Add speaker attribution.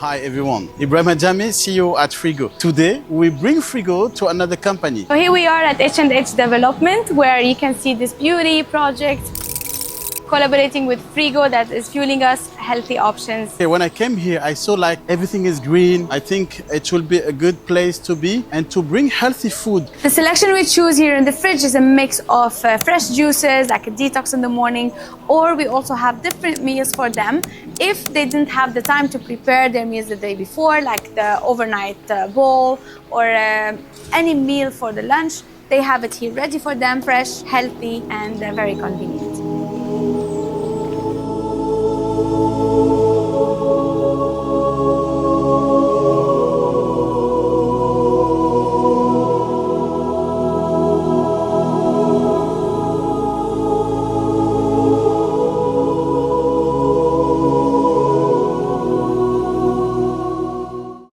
Speaker 1: Hi everyone, Ibrahim Ajami, CEO at Frigo. Today we bring Frigo to another company.
Speaker 2: So here we are at H&H Development, where you can see this beauty project collaborating with Frigo that is fueling us healthy options.
Speaker 1: When I came here, I saw like everything is green. I think it will be a good place to be and to bring healthy food.
Speaker 2: The selection we choose here in the fridge is a mix of fresh juices, like a detox in the morning, or we also have different meals for them. If they didn't have the time to prepare their meals the day before, like the overnight bowl or any meal for the lunch, they have it here ready for them, fresh, healthy, and very convenient.